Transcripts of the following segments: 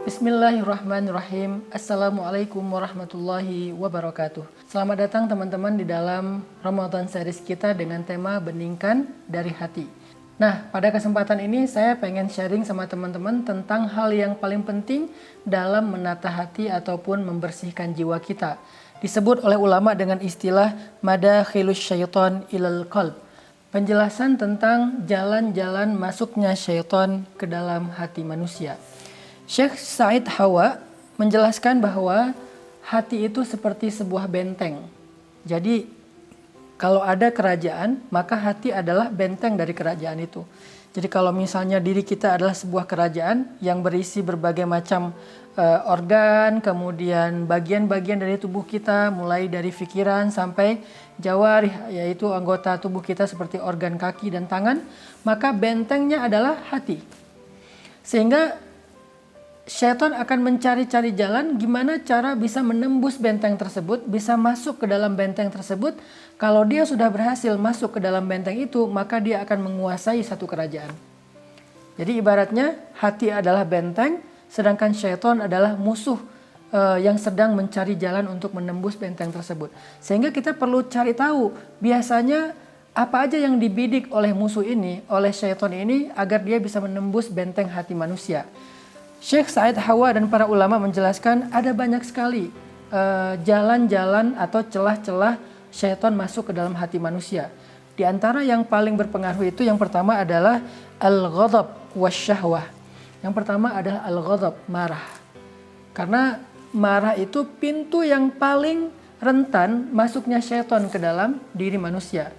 Bismillahirrahmanirrahim. Assalamualaikum warahmatullahi wabarakatuh. Selamat datang teman-teman di dalam Ramadan series kita dengan tema Beningkan dari Hati. Nah, pada kesempatan ini saya pengen sharing sama teman-teman tentang hal yang paling penting dalam menata hati ataupun membersihkan jiwa kita. Disebut oleh ulama dengan istilah madakhilus syaitan ilal qalb. Penjelasan tentang jalan-jalan masuknya syaitan ke dalam hati manusia. Syekh Said Hawa menjelaskan bahwa hati itu seperti sebuah benteng. Jadi kalau ada kerajaan, maka hati adalah benteng dari kerajaan itu. Jadi kalau misalnya diri kita adalah sebuah kerajaan yang berisi berbagai macam organ, kemudian bagian-bagian dari tubuh kita, mulai dari pikiran sampai jawarih, yaitu anggota tubuh kita seperti organ kaki dan tangan, maka bentengnya adalah hati. Sehingga syaitan akan mencari-cari jalan gimana cara bisa menembus benteng tersebut, bisa masuk ke dalam benteng tersebut. Kalau dia sudah berhasil masuk ke dalam benteng itu, maka dia akan menguasai satu kerajaan. Jadi ibaratnya hati adalah benteng, sedangkan syaitan adalah musuh yang sedang mencari jalan untuk menembus benteng tersebut. Sehingga kita perlu cari tahu biasanya apa aja yang dibidik oleh musuh ini, oleh syaitan ini agar dia bisa menembus benteng hati manusia. Syekh Said Hawa dan para ulama menjelaskan ada banyak sekali jalan-jalan atau celah-celah syaitan masuk ke dalam hati manusia. Di antara yang paling berpengaruh itu yang pertama adalah al-ghadab wasyahwah. Yang pertama adalah al-ghadab, marah. Karena marah itu pintu yang paling rentan masuknya syaitan ke dalam diri manusia.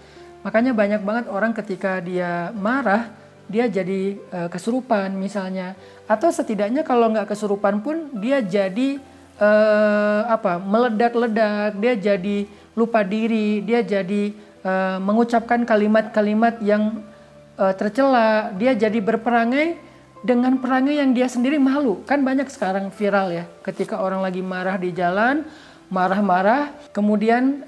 Makanya banyak banget orang ketika dia marah, dia jadi kesurupan misalnya, atau setidaknya kalau nggak kesurupan pun dia jadi meledak-ledak, dia jadi lupa diri, dia jadi mengucapkan kalimat-kalimat yang tercela, dia jadi berperangai dengan perangai yang dia sendiri malu. Kan banyak sekarang viral ya, ketika orang lagi marah di jalan, marah-marah, kemudian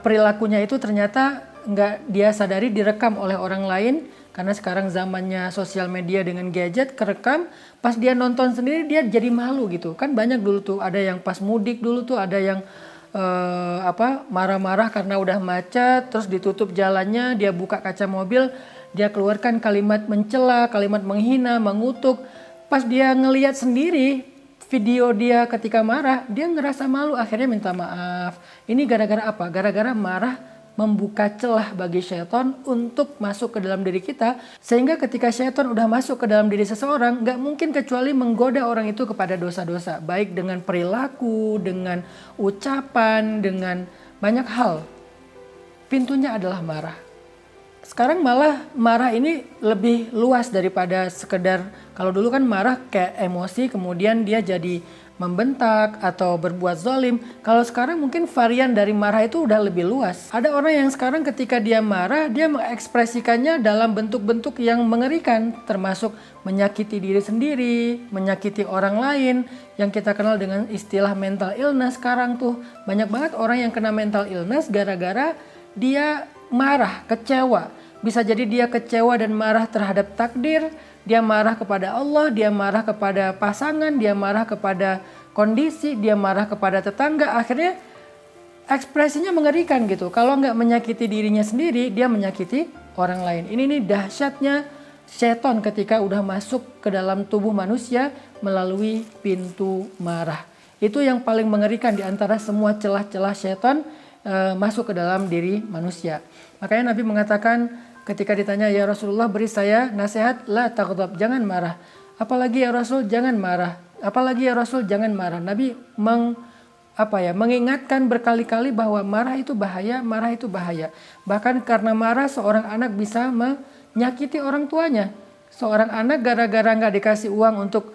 perilakunya itu ternyata nggak dia sadari direkam oleh orang lain. Karena sekarang zamannya sosial media dengan gadget, kerekam, pas dia nonton sendiri dia jadi malu gitu. Kan banyak dulu tuh, ada yang pas mudik dulu tuh ada yang marah-marah karena udah macet, terus ditutup jalannya, dia buka kaca mobil, dia keluarkan kalimat mencela, kalimat menghina, mengutuk. Pas dia ngelihat sendiri video dia ketika marah, dia ngerasa malu, akhirnya minta maaf. Ini gara-gara apa? Gara-gara marah membuka celah bagi syaitan untuk masuk ke dalam diri kita, sehingga ketika syaitan udah masuk ke dalam diri seseorang, gak mungkin kecuali menggoda orang itu kepada dosa-dosa, baik dengan perilaku, dengan ucapan, dengan banyak hal. Pintunya adalah marah. Sekarang malah marah ini lebih luas daripada sekedar, kalau dulu kan marah kayak emosi kemudian dia jadi membentak atau berbuat zalim. Kalau sekarang mungkin varian dari marah itu udah lebih luas. Ada orang yang sekarang ketika dia marah, dia mengekspresikannya dalam bentuk-bentuk yang mengerikan, termasuk menyakiti diri sendiri, menyakiti orang lain, yang kita kenal dengan istilah mental illness. Sekarang tuh banyak banget orang yang kena mental illness gara-gara dia marah, kecewa. Bisa jadi dia kecewa dan marah terhadap takdir, dia marah kepada Allah, dia marah kepada pasangan, dia marah kepada kondisi, dia marah kepada tetangga. Akhirnya ekspresinya mengerikan gitu. Kalau nggak menyakiti dirinya sendiri, dia menyakiti orang lain. Ini nih dahsyatnya setan ketika udah masuk ke dalam tubuh manusia melalui pintu marah. Itu yang paling mengerikan di antara semua celah-celah setan masuk ke dalam diri manusia. Makanya Nabi mengatakan, ketika ditanya, ya Rasulullah beri saya nasihat, la taghdab, jangan marah. Apalagi ya Rasul, jangan marah. Apalagi ya Rasul, jangan marah. Nabi mengingatkan berkali-kali bahwa marah itu bahaya, marah itu bahaya. Bahkan karena marah seorang anak bisa menyakiti orang tuanya. Seorang anak gara-gara nggak dikasih uang untuk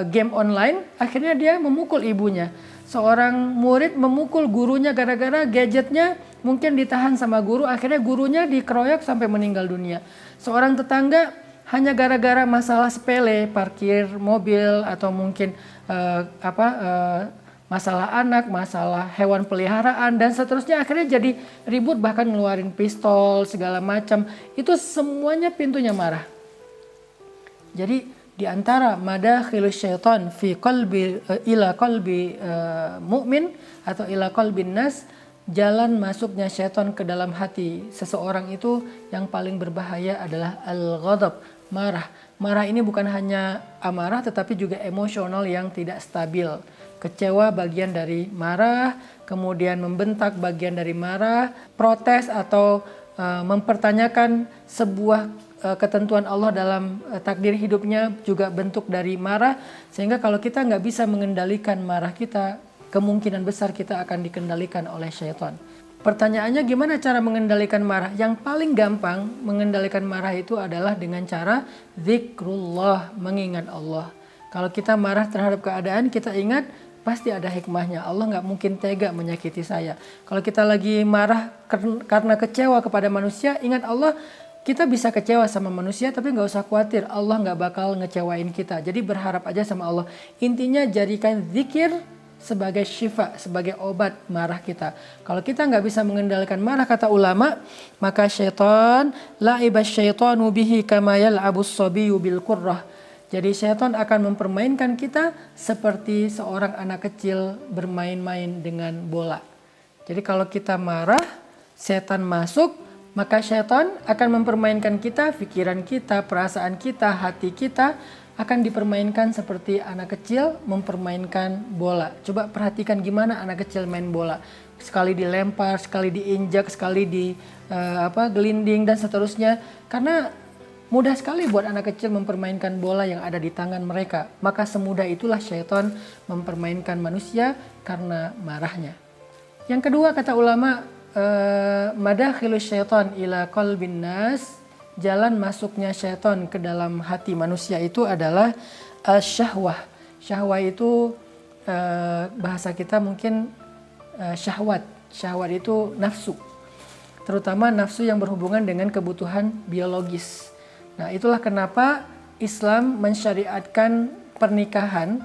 game online, akhirnya dia memukul ibunya. Seorang murid memukul gurunya gara-gara gadgetnya mungkin ditahan sama guru, akhirnya gurunya dikeroyok sampai meninggal dunia. Seorang tetangga hanya gara-gara masalah sepele, parkir mobil atau mungkin masalah anak, masalah hewan peliharaan dan seterusnya, akhirnya jadi ribut, bahkan ngeluarin pistol segala macam. Itu semuanya pintunya marah. Jadi Di antara madakhilus syaitan fi qalbi ila qalbi mu'min atau ila qalbin nas, jalan masuknya syaitan ke dalam hati seseorang itu yang paling berbahaya adalah al-ghadab, marah. Marah ini bukan hanya amarah tetapi juga emosional yang tidak stabil. Kecewa bagian dari marah, kemudian membentak bagian dari marah, protes atau mempertanyakan sebuah ketentuan Allah dalam takdir hidupnya juga bentuk dari marah. Sehingga kalau kita nggak bisa mengendalikan marah kita, kemungkinan besar kita akan dikendalikan oleh syaitan. Pertanyaannya gimana cara mengendalikan marah? Yang paling gampang mengendalikan marah itu adalah dengan cara zikrullah, mengingat Allah. Kalau kita marah terhadap keadaan, kita ingat pasti ada hikmahnya. Allah nggak mungkin tega menyakiti saya. Kalau kita lagi marah karena kecewa kepada manusia, ingat Allah. Kita bisa kecewa sama manusia tapi nggak usah khawatir, Allah nggak bakal ngecewain kita. Jadi berharap aja sama Allah. Intinya jadikan zikir sebagai syifa, sebagai obat marah kita. Kalau kita nggak bisa mengendalikan marah, kata ulama, maka syaitan la'ibas syaitanu bihi kama yal'abus sabiyyu bil qurrah. Jadi syaitan akan mempermainkan kita seperti seorang anak kecil bermain-main dengan bola. Jadi kalau kita marah, setan masuk, maka syaitan akan mempermainkan kita, pikiran kita, perasaan kita, hati kita akan dipermainkan seperti anak kecil mempermainkan bola. Coba perhatikan gimana anak kecil main bola. Sekali dilempar, sekali diinjak, sekali gelinding dan seterusnya. Karena mudah sekali buat anak kecil mempermainkan bola yang ada di tangan mereka. Maka semudah itulah syaitan mempermainkan manusia karena marahnya. Yang kedua, kata ulama, madakhilus syaitan ila qalbin nas, jalan masuknya syaitan ke dalam hati manusia itu adalah syahwah. Syahwah itu bahasa kita mungkin syahwat. Syahwat itu nafsu. Terutama nafsu yang berhubungan dengan kebutuhan biologis. Nah, itulah kenapa Islam mensyariatkan pernikahan,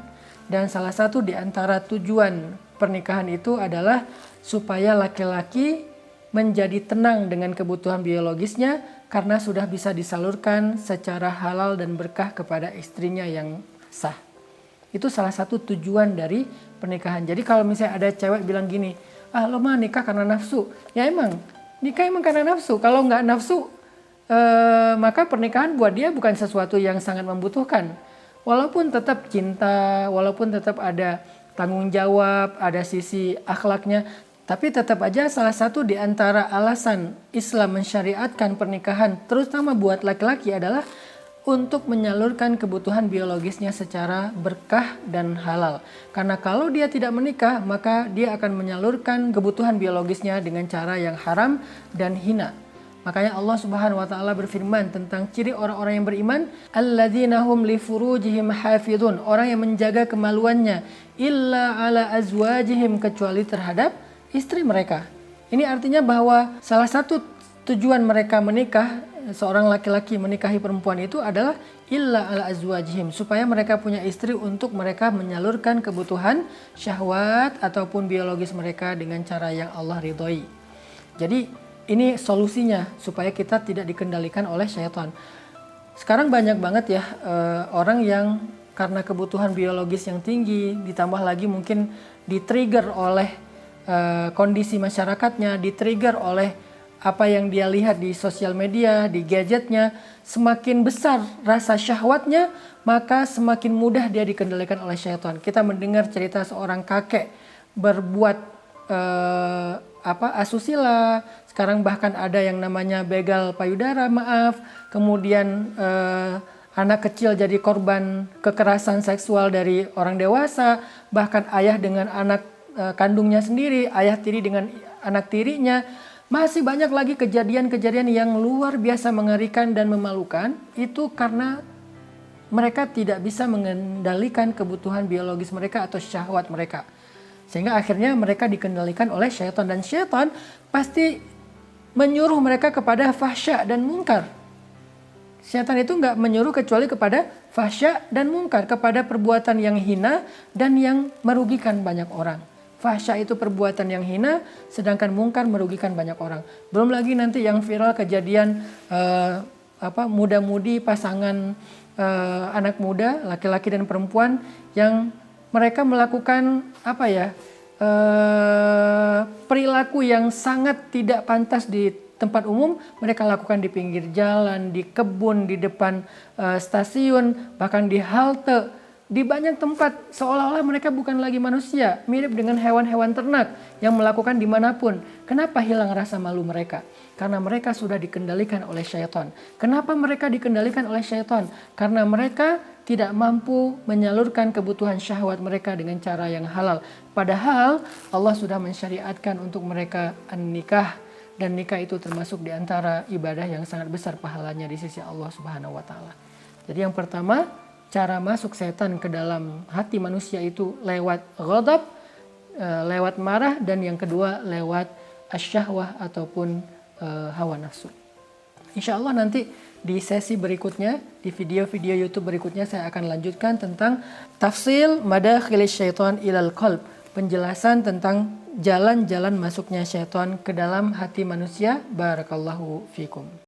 dan salah satu di antara tujuan pernikahan itu adalah supaya laki-laki menjadi tenang dengan kebutuhan biologisnya karena sudah bisa disalurkan secara halal dan berkah kepada istrinya yang sah. Itu salah satu tujuan dari pernikahan. Jadi kalau misalnya ada cewek bilang gini, lo mah nikah karena nafsu. Ya emang, nikah emang karena nafsu. Kalau nggak nafsu, maka pernikahan buat dia bukan sesuatu yang sangat membutuhkan. Walaupun tetap cinta, walaupun tetap ada tanggung jawab, ada sisi akhlaknya, tapi tetap aja salah satu di antara alasan Islam mensyariatkan pernikahan, terutama buat laki-laki, adalah untuk menyalurkan kebutuhan biologisnya secara berkah dan halal. Karena kalau dia tidak menikah, maka dia akan menyalurkan kebutuhan biologisnya dengan cara yang haram dan hina. Makanya Allah Subhanahu wa taala berfirman tentang ciri orang-orang yang beriman, alladzina hum li furujihim hafizun, orang yang menjaga kemaluannya, illa ala azwajihim, kecuali terhadap istri mereka. Ini artinya bahwa salah satu tujuan mereka menikah, seorang laki-laki menikahi perempuan itu adalah illa ala azwajihim, supaya mereka punya istri untuk mereka menyalurkan kebutuhan syahwat ataupun biologis mereka dengan cara yang Allah ridhoi. Jadi ini solusinya supaya kita tidak dikendalikan oleh syaitan. Sekarang banyak banget ya orang yang karena kebutuhan biologis yang tinggi, ditambah lagi mungkin di-trigger oleh kondisi masyarakatnya, di-trigger oleh apa yang dia lihat di sosial media, di gadgetnya, semakin besar rasa syahwatnya, maka semakin mudah dia dikendalikan oleh syaitan. Kita mendengar cerita seorang kakek berbuat asusila. Sekarang bahkan ada yang namanya begal payudara, kemudian anak kecil jadi korban kekerasan seksual dari orang dewasa, bahkan ayah dengan anak kandungnya sendiri, ayah tiri dengan anak tirinya. Masih banyak lagi kejadian-kejadian yang luar biasa mengerikan dan memalukan. Itu karena mereka tidak bisa mengendalikan kebutuhan biologis mereka atau syahwat mereka. Sehingga akhirnya mereka dikendalikan oleh syaitan. Dan syaitan pasti menyuruh mereka kepada fahsya dan mungkar. Syaitan itu nggak menyuruh kecuali kepada fahsya dan mungkar, kepada perbuatan yang hina dan yang merugikan banyak orang. Fahsya itu perbuatan yang hina, sedangkan mungkar merugikan banyak orang. Belum lagi nanti yang viral kejadian muda-mudi pasangan anak muda, laki-laki dan perempuan yang mereka melakukan perilaku yang sangat tidak pantas di tempat umum. Mereka lakukan di pinggir jalan, di kebun, di depan stasiun, bahkan di halte, di banyak tempat, seolah-olah mereka bukan lagi manusia, mirip dengan hewan-hewan ternak yang melakukan dimanapun. Kenapa hilang rasa malu mereka? Karena mereka sudah dikendalikan oleh syaitan. Kenapa mereka dikendalikan oleh syaitan? Karena mereka tidak mampu menyalurkan kebutuhan syahwat mereka dengan cara yang halal. Padahal Allah sudah mensyariatkan untuk mereka nikah, dan nikah itu termasuk di antara ibadah yang sangat besar pahalanya di sisi Allah Subhanahu wa taala. Jadi yang pertama, cara masuk setan ke dalam hati manusia itu lewat ghadab, lewat marah, dan yang kedua lewat asyahwah ataupun hawa nafsu. Insya Allah nanti di sesi berikutnya, di video-video YouTube berikutnya saya akan lanjutkan tentang tafsil madakhilis syaitan ilal qalb, penjelasan tentang jalan-jalan masuknya syaitan ke dalam hati manusia. Barakallahu fikum.